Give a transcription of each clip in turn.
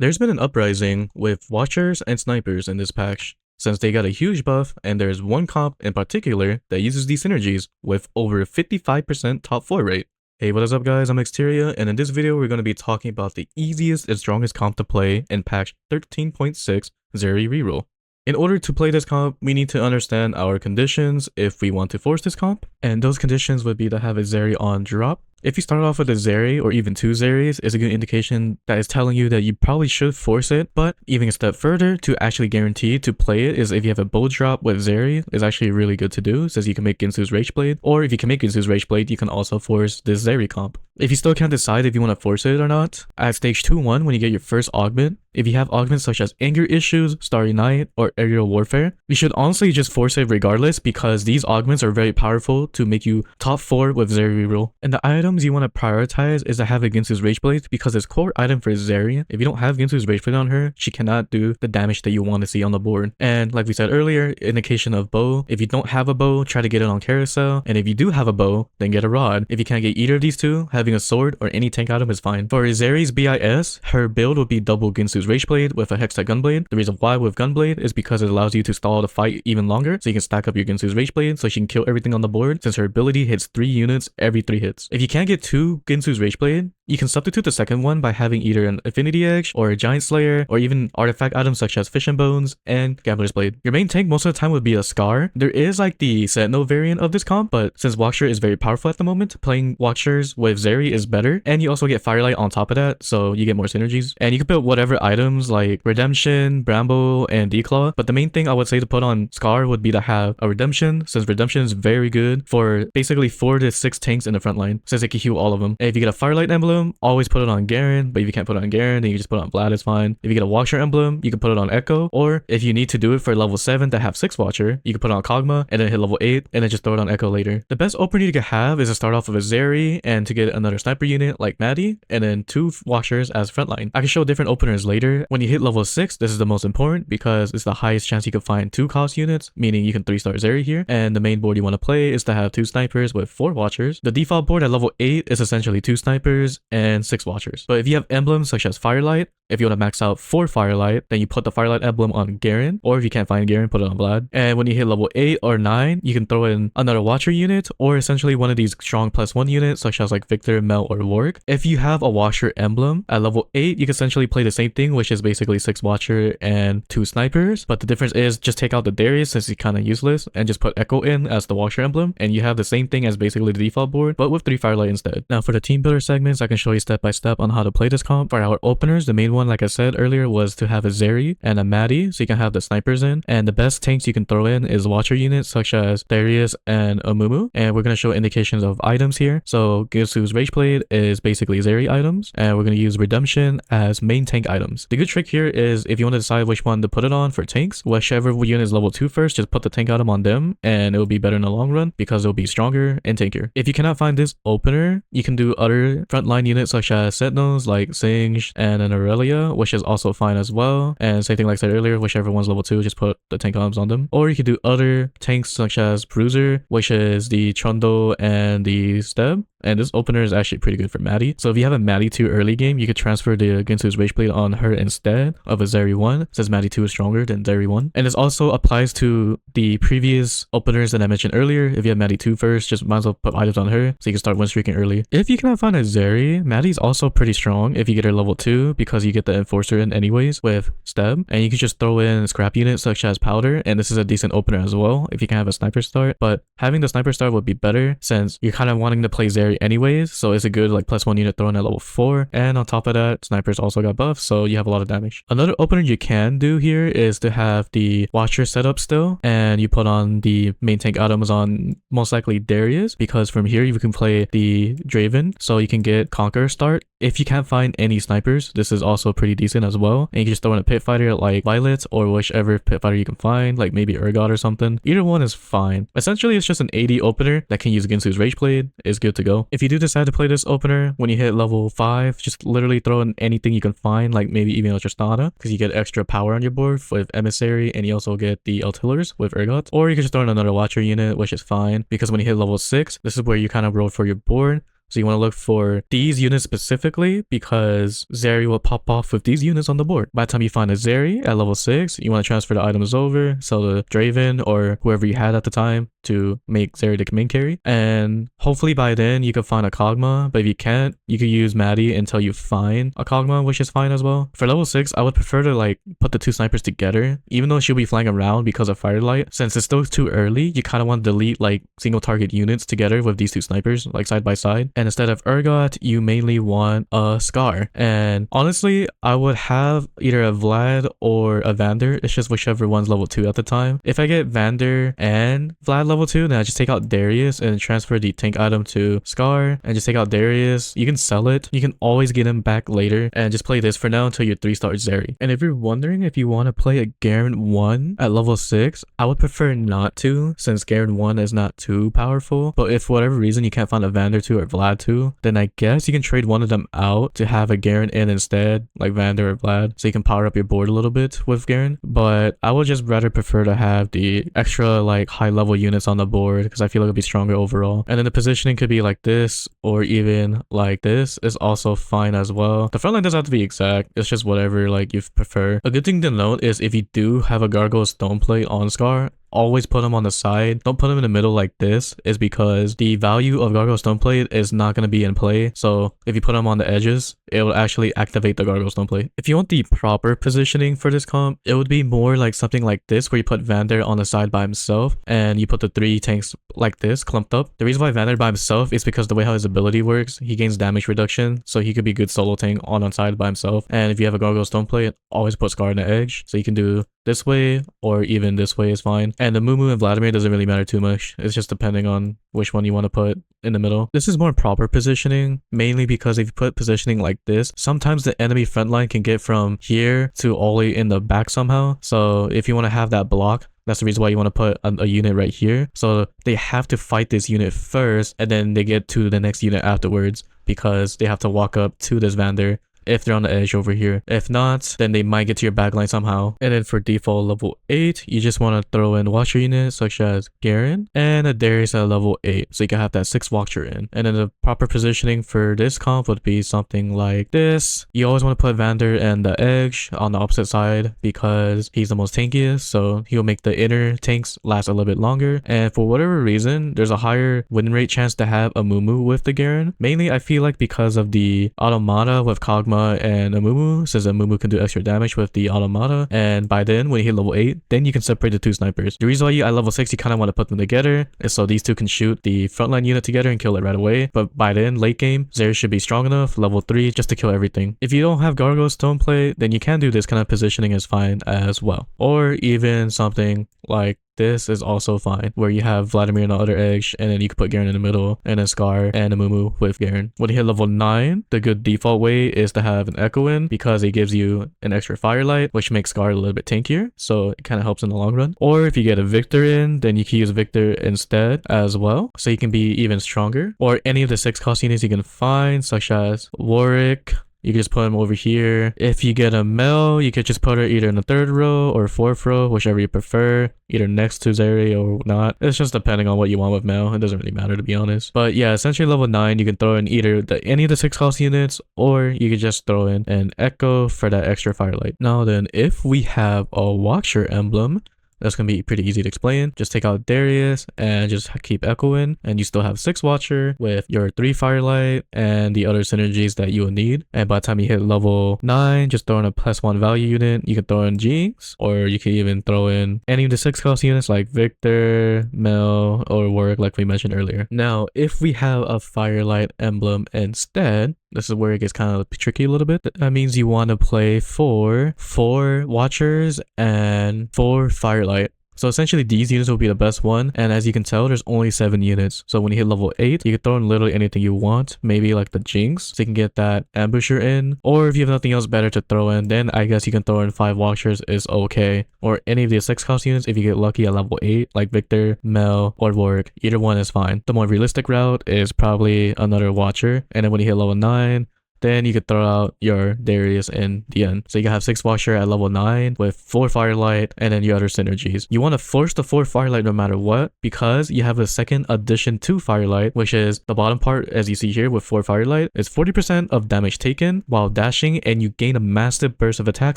There's been an uprising with Watchers and Snipers in this patch, since they got a huge buff, and there's one comp in particular that uses these synergies with over 55% top 4 rate. Hey, what is up guys, I'm Xteria, and in this video we're going to be talking about the easiest and strongest comp to play in patch 13.6 Zeri Reroll. In order to play this comp, we need to understand our conditions if we want to force this comp, and those conditions would be to have a Zeri on drop. If you start off with a Zeri or even two Zeris, is a good indication that is telling you that you probably should force it, but even a step further to actually guarantee to play it is if you have a bow drop with Zeri is actually really good to do, since you can make Ginsu's Rage Blade, or if you can make Ginsu's Rage Blade, you can also force this Zeri comp. If you still can't decide if you want to force it or not, at stage 2-1 when you get your first augment, if you have augments such as Anger Issues, Starry Night, or Aerial Warfare, you should honestly just force it regardless because these augments are very powerful to make you top 4 with Zeri Reroll. And the items you want to prioritize is to have a Ginsu's Rage Blade because its core item for Zeri, if you don't have Ginsu's Rage Blade on her, she cannot do the damage that you want to see on the board. And like we said earlier, indication of bow, if you don't have a bow, try to get it on carousel, and if you do have a bow, then get a rod. If you can't get either of these two, having a sword or any tank item is fine. For Zeri's BIS, her build would be double Ginsu's Rage Blade with a Hextech Gunblade. The reason why with Gunblade is because it allows you to stall the fight even longer, so you can stack up your Ginsu's Rage Blade so she can kill everything on the board, since her ability hits 3 units every 3 hits. If you can't get 2 Ginsu's Rage Blade, you can substitute the second one by having either an Affinity Edge or a Giant Slayer or even artifact items such as Fish and Bones and Gambler's Blade. Your main tank most of the time would be a Scar. There is like the Sentinel variant of this comp, but since Watcher is very powerful at the moment, playing Watchers with Zeri is better, and you also get Firelight on top of that, so you get more synergies. And you can put whatever items like Redemption, Bramble, and Declaw, but the main thing I would say to put on Scar would be to have a Redemption, since Redemption is very good for basically 4 to 6 tanks in the front line, since it can heal all of them. And if you get a Firelight Emblem, always put it on Garen, but if you can't put it on Garen, then you just put it on Vlad, it's fine. If you get a Watcher Emblem, you can put it on Echo, or if you need to do it for level 7 to have 6 Watcher, you can put it on Kog'Maw and then hit level 8 and then just throw it on Echo later. The best opener you can have is to start off with a Zeri and to get another sniper unit like Maddie, and then 2 Watchers as frontline. I can show different openers later. When you hit level 6, this is the most important because it's the highest chance you can find 2 cost units, meaning you can 3-star Zeri here, and the main board you want to play is to have 2 snipers with 4 Watchers. The default board at level 8 is essentially 2 snipers and 6 Watchers. But if you have emblems such as Firelight, if you want to max out 4 Firelight, then you put the Firelight emblem on Garen, or if you can't find Garen, put it on Vlad. And when you hit level 8 or 9, you can throw in another Watcher unit, or essentially one of these strong +1 units, such as like Victor, Mel, or Warwick. If you have a Watcher emblem, at level 8, you can essentially play the same thing, which is basically 6 Watcher and 2 Snipers. But the difference is just take out the Darius, since he's kind of useless, and just put Echo in as the Watcher emblem, and you have the same thing as basically the default board, but with 3 Firelight instead. Now for the team builder segments, I can show you step by step on how to play this comp. For our openers, the main one, like I said earlier, was to have a Zeri and a Maddie, so you can have the snipers in. And the best tanks you can throw in is Watcher units such as Darius and Amumu. And we're going to show indications of items here. So Ginsu's Rage Blade is basically Zeri items, and we're going to use Redemption as main tank items. The good trick here is if you want to decide which one to put it on for tanks, whichever unit is level 2 first, just put the tank item on them, and it will be better in the long run because it will be stronger and tankier. If you cannot find this opener, you can do other frontline units such as Sentinels like Singed and an Aurelia, which is also fine as well. And same thing like I said earlier, whichever one's level 2, just put the tank items on them. Or you could do other tanks such as Bruiser, which is the Trundle and the Steb. And this opener is actually pretty good for Maddie. So if you have a Maddie 2 early game, you could transfer the Ginsu's Rage Blade on her instead of a Zeri 1, since Maddie 2 is stronger than Zeri 1. And this also applies to the previous openers that I mentioned earlier. If you have Maddie 2 first, just might as well put items on her so you can start win streaking early. If you cannot find a Zeri, Maddie's also pretty strong if you get her level 2 because you get the Enforcer in anyways with Steb. And you can just throw in scrap units such as Powder, and this is a decent opener as well if you can have a Sniper start. But having the Sniper start would be better since you're kind of wanting to play Zeri anyways, so it's a good like +1 unit thrown at level 4, and on top of that, snipers also got buffs, so you have a lot of damage. Another opener you can do here is to have the Watcher setup still, and you put on the main tank items on most likely Darius, because from here you can play the Draven, so you can get Conqueror start. If you can't find any snipers, this is also pretty decent as well, and you can just throw in a pit fighter like Violet or whichever pit fighter you can find, like maybe Urgot or something. Either one is fine. Essentially, it's just an AD opener that can use Ginsu's Rage Blade. Is good to go. If you do decide to play this opener, when you hit level 5, just literally throw in anything you can find, like maybe even a Tristana, because you get extra power on your board with Emissary, and you also get the Altillers with Urgot. Or you can just throw in another Watcher unit, which is fine, because when you hit level 6, this is where you kind of roll for your board. So you want to look for these units specifically because Zeri will pop off with these units on the board. By the time you find a Zeri at level 6, you want to transfer the items over, sell the Draven or whoever you had at the time to make Zeri the main carry. And hopefully by then you can find a Kog'Maw, but if you can't, you could use Maddie until you find a Kog'Maw, which is fine as well. For level 6, I would prefer to like put the two snipers together, even though she'll be flying around because of Firelight. Since it's still too early, you kind of want to delete like single target units together with these two snipers, like side by side. And instead of Urgot, you mainly want a Scar. And honestly, I would have either a Vlad or a Vander. It's just whichever one's level 2 at the time. If I get Vander and Vlad level 2, then I just take out Darius and transfer the tank item to Scar and just take out Darius. You can sell it. You can always get him back later and just play this for now until you're 3-star Zeri. And if you're wondering if you want to play a Garen 1 at level 6, I would prefer not to, since Garen 1 is not too powerful. But if for whatever reason you can't find a Vander 2 or Vlad 2, then I guess you can trade one of them out to have a Garen in instead, like Vander or Vlad, so you can power up your board a little bit with Garen. But I would just rather prefer to have the extra like high level units on the board because I feel like it'll be stronger overall. And then the positioning could be like this or even like this is also fine as well. The front line doesn't have to be exact, it's just whatever like you prefer. A good thing to note is if you do have a Gargoyle Stoneplate on Scar, always put them on the side. Don't put them in the middle like this, is because the value of Gargoyle Stoneplate is not going to be in play. So if you put them on the edges, it will actually activate the Gargoyle Stoneplate. If you want the proper positioning for this comp, it would be more like something like this, where you put Vander on the side by himself and you put the 3 tanks like this clumped up. The reason why Vander by himself is because the way how his ability works, he gains damage reduction, so he could be a good solo tank on one side by himself. And if you have a Gargoyle Stoneplate, always put Scar on the edge, so you can do this way or even this way is fine. And the Mumu and Vladimir doesn't really matter too much. It's just depending on which one you want to put in the middle. This is more proper positioning, mainly because if you put positioning like this, sometimes the enemy front line can get from here to all the way in the back somehow. So if you want to have that block, that's the reason why you want to put a unit right here. So they have to fight this unit first and then they get to the next unit afterwards, because they have to walk up to this Vander if they're on the edge over here. If not, then they might get to your backline somehow. And then for default level 8, you just want to throw in Watcher units such as Garen and a Darius at level 8, so you can have that 6 Watcher in. And then the proper positioning for this comp would be something like this. You always want to put Vander and the edge on the opposite side because he's the most tankiest, so he'll make the inner tanks last a little bit longer. And for whatever reason, there's a higher win rate chance to have a Mumu with the Garen. Mainly I feel like because of the Automata with Kog'Maw and a Mumu, since a Mumu can do extra damage with the Automata, and by then when you hit level 8, then you can separate the 2 snipers. The reason why you at level 6 you kind of want to put them together is so these 2 can shoot the frontline unit together and kill it right away. But by then, late game, Zeri should be strong enough, level 3, just to kill everything. If you don't have Gargoyle Stoneplate, then you can do this kind of positioning is fine as well. Or even something like this is also fine, where you have Vladimir on the other edge, and then you can put Garen in the middle, and then Scar and a Mumu with Garen. When you hit level 9, the good default way is to have an Echo in, because it gives you an extra Firelight, which makes Scar a little bit tankier, so it kind of helps in the long run. Or if you get a Victor in, then you can use Victor instead as well, so you can be even stronger. Or any of the 6 cost units you can find, such as Warwick. You can just put him over here. If you get a Mel, you could just put her either in the 3rd row or 4th row, whichever you prefer, either next to Zeri or not. It's just depending on what you want with Mel. It doesn't really matter, to be honest. But yeah, essentially level 9, you can throw in either any of the 6 cost units, or you could just throw in an Echo for that extra Firelight. Now then, if we have a Watcher emblem, that's going to be pretty easy to explain. Just take out Darius and just keep echoing, and you still have 6 Watcher with your 3 Firelight and the other synergies that you will need. And by the time you hit level 9, just throw in a +1 value unit. You can throw in Jinx, or you can even throw in any of the 6 cost units like Victor, Mel, or Warwick like we mentioned earlier. Now, if we have a Firelight emblem instead, this is where it gets kind of tricky a little bit. That means you want to play for 4 Watchers and 4 Firelight. So essentially these units will be the best one, and as you can tell, there's only 7 units. So when you hit level 8, you can throw in literally anything you want, maybe like the Jinx, so you can get that Ambusher in. Or if you have nothing else better to throw in, then I guess you can throw in 5 Watchers is okay. Or any of the 6 cost units if you get lucky at level 8, like Victor, Mel, or Warwick. Either one is fine. The more realistic route is probably another Watcher, and then when you hit level 9, then you could throw out your Darius in the end. So you can have 6 Watcher at level 9 with 4 Firelight and then your other synergies. You want to force the 4 Firelight no matter what, because you have a second addition to Firelight, which is the bottom part as you see here with 4 Firelight is 40% of damage taken while dashing, and you gain a massive burst of attack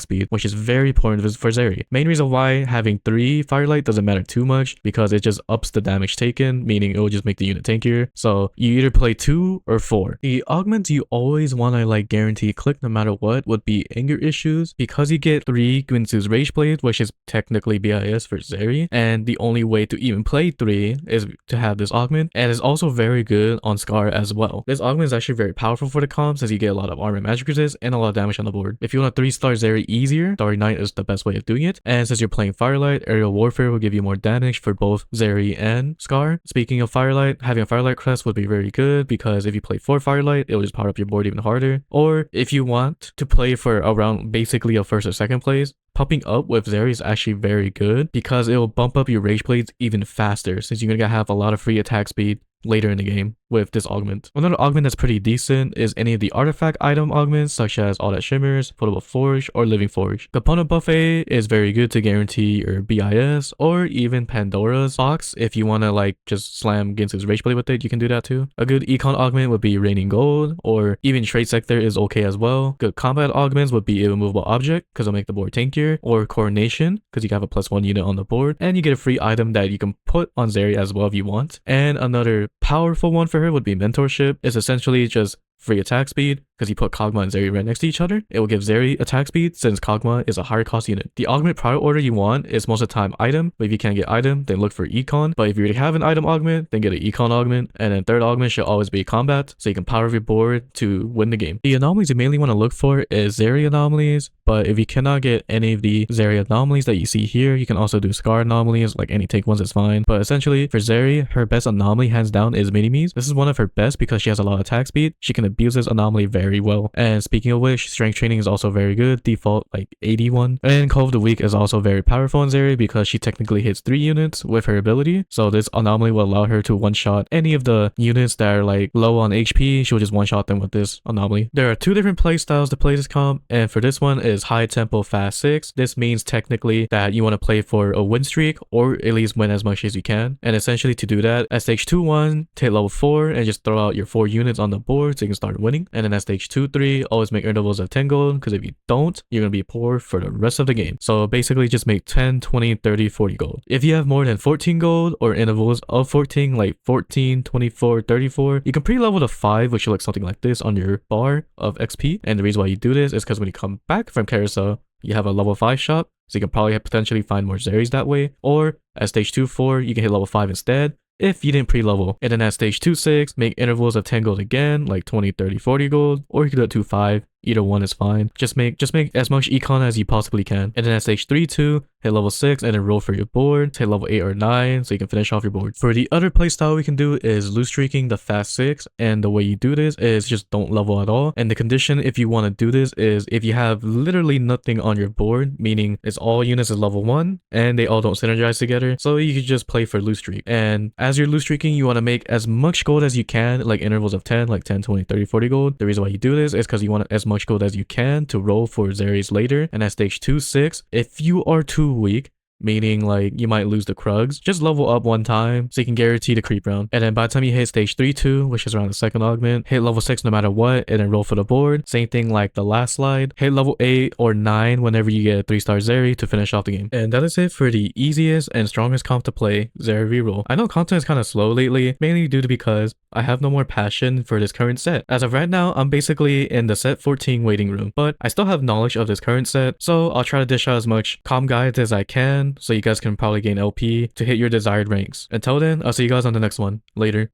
speed, which is very important for Zeri. Main reason why having 3 Firelight doesn't matter too much, because it just ups the damage taken, meaning it will just make the unit tankier. So you either play 2 or 4. The augments you always want to like guarantee click no matter what would be Anger Issues, because you get 3 Gwinsu's Rage Blades, which is technically BIS for Zeri, and the only way to even play 3 is to have this augment, and it's also very good on Scar as well. This augment is actually very powerful for the comp since you get a lot of armor magic resist and a lot of damage on the board. If you want a 3-star Zeri easier, Starry Night is the best way of doing it, and since you're playing Firelight, Aerial Warfare will give you more damage for both Zeri and Scar. Speaking of Firelight, having a Firelight crest would be very good, because if you play 4 Firelight, it will just power up your board even harder. Or if you want to play for around basically a first or second place, popping up with Zeri is actually very good, because it will bump up your Rage Blades even faster, since you're gonna have a lot of free attack speed later in the game with this augment. Another augment that's pretty decent is any of the artifact item augments, such as All That Shimmers, Potable Forge, or Living Forge. Component Buffet is very good to guarantee your BIS, or even Pandora's Box. If you want to like just slam Ginsu's Rage Blade with it, you can do that too. A good econ augment would be Raining Gold, or even Trade Sector is okay as well. Good combat augments would be Immovable Object, because it'll make the board tankier, or Coronation, because you can have a +1 unit on the board, and you get a free item that you can put on Zeri as well if you want. And another powerful one for her would be Mentorship. It's essentially just free attack speed, because you put Kog'Maw and Zeri right next to each other. It will give Zeri attack speed since Kog'Maw is a higher cost unit. The augment prior order you want is most of the time item, but if you can't get item, then look for econ. But if you already have an item augment, then get an econ augment. And then third augment should always be combat, so you can power up your board to win the game. The anomalies you mainly want to look for is Zeri anomalies, but if you cannot get any of the Zeri anomalies that you see here, you can also do Scar anomalies, like any take ones is fine. But essentially for Zeri, her best anomaly hands down is Mini-Me's. This is one of her best because she has a lot of attack speed. She can abuse this anomaly very well. And speaking of which, strength training is also very good, default like 81. And Call of the Week is also very powerful in Zeri because she technically hits 3 units with her ability. So this anomaly will allow her to one-shot any of the units that are like low on HP. She'll just one-shot them with this anomaly. There are 2 different play styles to play this comp, and for this one is high tempo fast 6. This means technically that you want to play for a win streak, or at least win as much as you can. And essentially to do that, at stage 2-1, take level 4 and just throw out your 4 units on the board so you can start winning. And then at stage 2-3, always make intervals of 10 gold, because if you don't, you're going to be poor for the rest of the game. So basically just make 10, 20, 30, 40 gold. If you have more than 14 gold or intervals of 14, like 14, 24, 34, you can pre-level to 5, which will look something like this on your bar of XP. And the reason why you do this is because when you come back from Carousel, you have a level 5 shop, so you can probably potentially find more Zeris that way. Or at stage 2-4, you can hit level 5 instead if you didn't pre-level. And then at stage 2-6, make intervals of 10 gold again, like 20, 30, 40 gold, or you can do it 2-5. Either one is fine. Just make as much econ as you possibly can. And then at stage 3-2, hit level 6 and then roll for your board. Hit level 8 or 9 so you can finish off your board. For the other playstyle we can do is loose streaking the fast 6. And the way you do this is just don't level at all. And the condition if you want to do this is if you have literally nothing on your board, meaning it's all units at level 1 and they all don't synergize together. So you can just play for loose streak. And as you're loose streaking, you want to make as much gold as you can, like intervals of 10, like 10, 20, 30, 40 gold. The reason why you do this is because you want as much gold as you can to roll for Zeris later. And at stage 2-6, if you are too weak, meaning like you might lose the Krugs, just level up 1 time so you can guarantee the creep round. And then by the time you hit stage 3-2, which is around the second augment, hit level 6 no matter what and then roll for the board. Same thing like the last slide, hit level 8 or 9 whenever you get a 3-star Zeri to finish off the game. And that is it for the easiest and strongest comp to play, Zeri Reroll. I know content is kind of slow lately, mainly due to because I have no more passion for this current set. As of right now, I'm basically in the set 14 waiting room, but I still have knowledge of this current set, so I'll try to dish out as much comp guides as I can so you guys can probably gain LP to hit your desired ranks. Until then, I'll see you guys on the next one. Later.